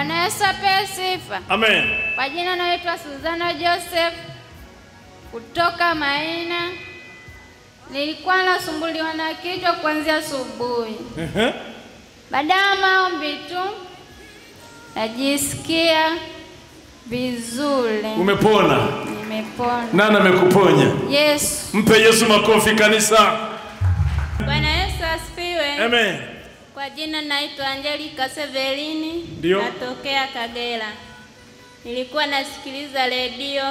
Bwana Yesu apewe sifa. Amen. Kwa jina naitwa Suzana Joseph kutoka Maina. Nilikuwa nasumbuliwa na kichwa kuanzia asubuhi. Baada ya maombi tu najisikia vizuri. Umepona? Nimepona. Nani amekuponya? Yesu. Mpe Yesu makofi kanisa. Bwana Yesu asifiwe. Amen. Kwa jina naitwa Angelica Severini. Ndio. Natokea Kagera. Nilikuwa nasikiliza redio,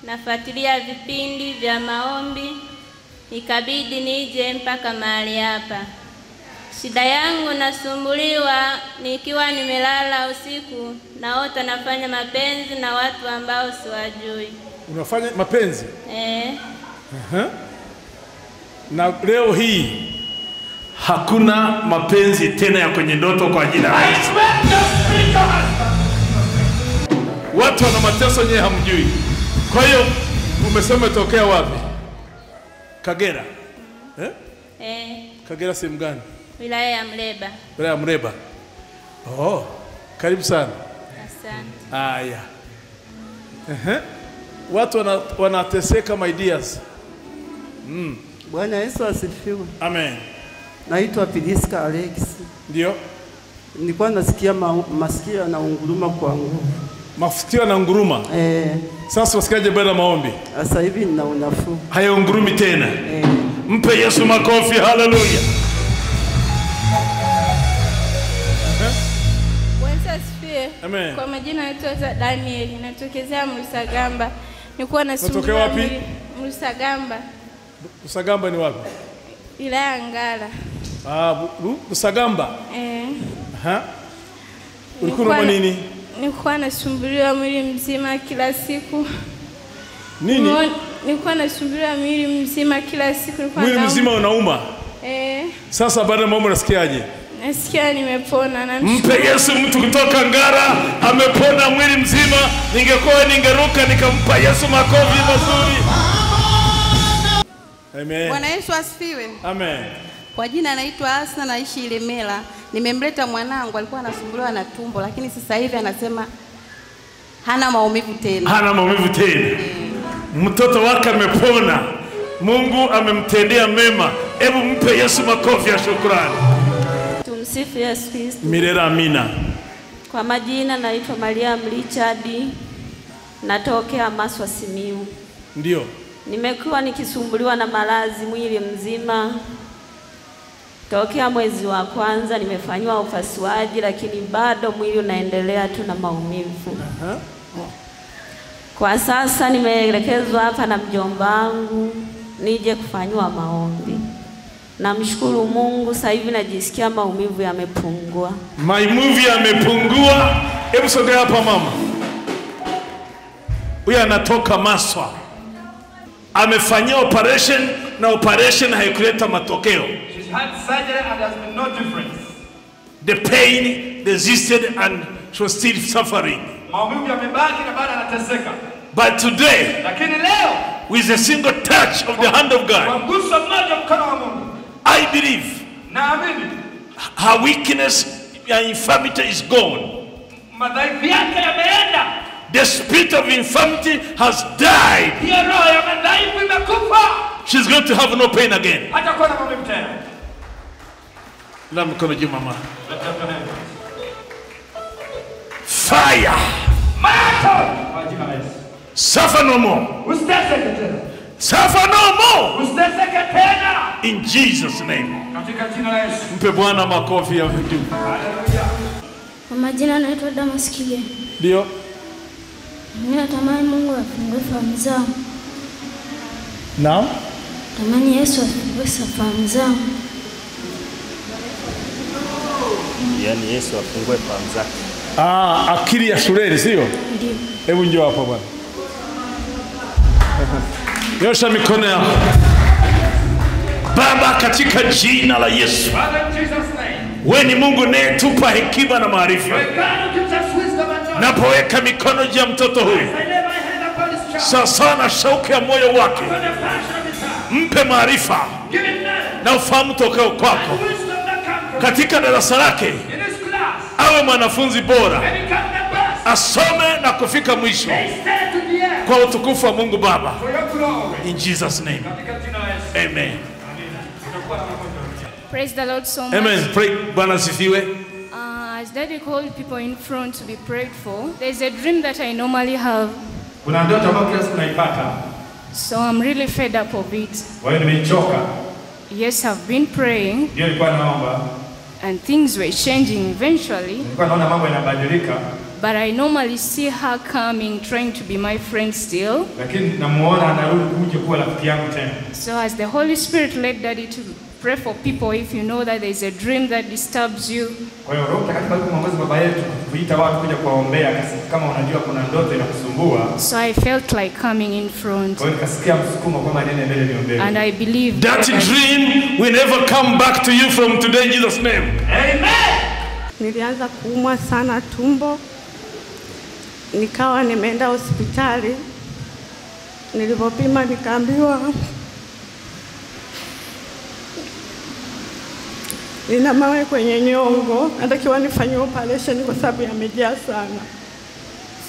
nafuatilia vipindi vya maombi. Ikabidi nije mpaka mahali hapa. Shida yangu nasumbuliwa nikiwa nimelala usiku, naota nafanya mapenzi na watu ambao siwajui. Unafanya mapenzi? Na leo hii hakuna mapenzi tena ya kwenye ndoto kwa jina la Yesu. Watu wana mateso nyewe hamjui. Kwa hiyo umesema tokea wapi? Kagera. Kagera sehemu gani? Wilaya ya Mleba. Wilaya ya Mleba. Oh, karibu sana. Asante. Aya. Watu wanateseka my dears. Bwana Yesu asifiwe. Amen. Naitwa Piliska Alex. Ndio. Nilikuwa nasikia masikio yanaunguruma kwa nguvu. Masikio yanaunguruma? Sasa usikaje baada ya maombi? Sasa hivi nina unafuu. Hayaungurumi tena? Mpe Yesu makofi, haleluya. Bwana asifiwe. Amen. Kwa majina naitwa Daniel, natokezea Mlusagamba. Nilikuwa nasumbuliwa. Unatokea wapi? Mlusagamba. Mlusagamba ni wapi? Wilaya Ngara. Mlusagamba? Ulikuwa na nini? Nilikuwa nasumbuliwa mwili mzima kila siku. Nini? Nilikuwa nasumbuliwa mwili mzima kila siku. Mwili mzima unauma? Sasa baada ya maombi unasikiaje? Nasikia nimepona na mpe Yesu mtu kutoka Ngara amepona mwili mzima. Ningekuwa ningeruka nikampa Yesu makofi mazuri. Amen. Bwana Yesu asifiwe. Amen. Kwa jina naitwa Asna, naishi Ilemela. Nimemleta mwanangu, alikuwa anasumbuliwa na tumbo, lakini sasa hivi anasema hana maumivu tena. Hana maumivu tena. Mtoto wake amepona. Mungu amemtendea mema. Hebu mpe Yesu makofi ya shukrani. Tumsifu Yesu Kristo. Milele amina. Kwa majina naitwa Maria Richard. Natokea Maswa Simiyu. Ndio. Nimekuwa nikisumbuliwa na maradhi mwili mzima. Tokea mwezi wa kwanza nimefanywa upasuaji, lakini bado mwili unaendelea tu na maumivu. Kwa sasa nimeelekezwa hapa na mjomba wangu nije kufanywa maombi. Namshukuru Mungu, sasa hivi najisikia maumivu yamepungua. Maumivu yamepungua. Hebu sogea hapa mama. Huyu anatoka Maswa. Amefanyia operation na operation haikuleta matokeo. She's had surgery and there's been no difference. The pain resisted and she was still suffering. Maumivu yamebaki na bado anateseka. But today, lakini leo, with a single touch of the hand of God, kwa mguso mmoja mkono wa Mungu, I believe naamini her weakness, her infirmity is gone. Madhaifu yake yameenda. The spirit of infirmity has died. Hiyo roho ya madhaifu imekufa. She's going to have no pain again. Hatakuwa na maumivu tena. La mkono juu mama. Fire. Moto. Kwa jina la Yesu. Suffer no more. Usiteseke tena. Suffer no more. Usiteseke tena. In Jesus' name. Katika jina la Yesu. Mpe Bwana makofi ya juu. Haleluya. Kwa majina naitwa Damas Kige. Ndio. Mimi natamani Mungu afungue fahamu zangu. Naam. Tamani Yesu afungue fahamu zangu. Yaani Yesu afungue fahamu zake. Akili ya shuleni sio? Ndio. Hebu njoo hapa bwana. Nyosha mikono yako. Baba, katika jina la Yesu. Father, in Jesus' name. Wewe ni Mungu nayetupa hekima na maarifa. Napoweka mikono juu ya mtoto huyu, sawasawa na shauku ya moyo wake, mpe maarifa na ufahamu tokao kwako. Katika darasa lake awe mwanafunzi bora. asome na kufika mwisho kwa utukufu wa Mungu Baba. In Jesus name. Amen. Praise the Lord so much. Amen. Pray. Bwana sifiwe. As Daddy called people in front to be prayed for, there's a dream that I normally have. Kuna ndoto ambayo kila siku naipata. So I'm really fed up of it. Wewe nimechoka. Yes, I've been praying. Ndio nilikuwa naomba. And things were changing eventually. Nilikuwa naona mambo yanabadilika. But I normally see her coming, trying to be my friend still. Lakini namuona anarudi kuja kuwa rafiki yangu tena. So as the Holy Spirit led Daddy to pray for people if you know that there's a dream that disturbs you. Kwa hiyo Roho Mtakatifu alimwongoza baba yetu kuita watu kuja kuwaombea kama unajua kuna ndoto inakusumbua. So I felt like coming in front. Kwa hiyo nikasikia msukumo kwamba nene mbele niombe. And I believe that dream will never come back to you from today in Jesus name. Amen. Nilianza kuumwa sana tumbo. Nikawa nimeenda hospitali. Nilipopima nikaambiwa nina mawe kwenye nyongo, natakiwa nifanywe operation kwa sababu yamejaa sana.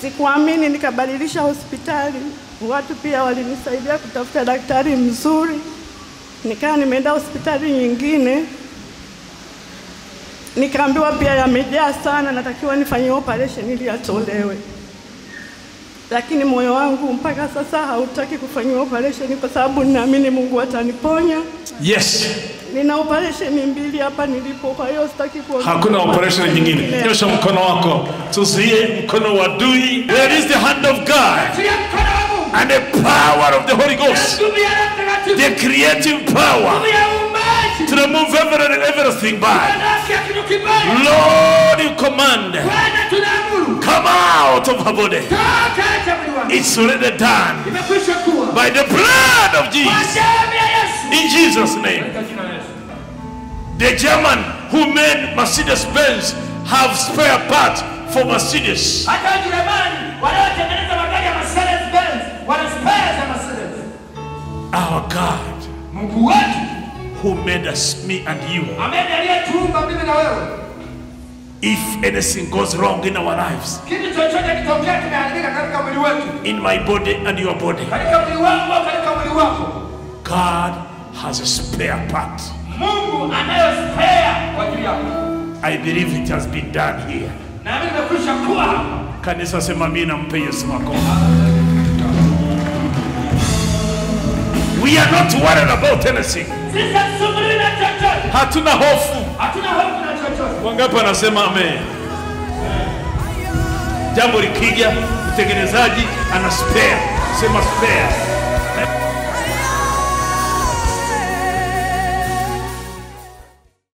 Sikuamini, nikabadilisha hospitali. Watu pia walinisaidia kutafuta daktari mzuri. Nikawa nimeenda hospitali nyingine. Nikaambiwa pia yamejaa sana, natakiwa nifanywe operation ili atolewe. Lakini moyo wangu mpaka sasa hautaki kufanywa operation kwa sababu ninaamini Mungu ataniponya. Yes. Nina operation 2 hapa nilipo, kwa hiyo sitaki kuongea. Hakuna operation nyingine. Nyosha mkono wako. Tuzie mkono wa adui. There is the hand of God and the power of the Holy Ghost. The creative power to remove everything bad. Lord, you command. Come out of her body. It's already done by the blood of Jesus. In Jesus' name. The German who made Mercedes-Benz have spare parts for Mercedes. Our God, who made us, me and you. If anything goes wrong in our lives, in my body and your body, God has a spare part. I believe it has been done here. Kanisa sema mimi nampe Yesu makofi. We are not worried about anything. Hatuna hofu. Wangapi wanasema amen? Jambo likija, mtengenezaji ana spare. Sema spare.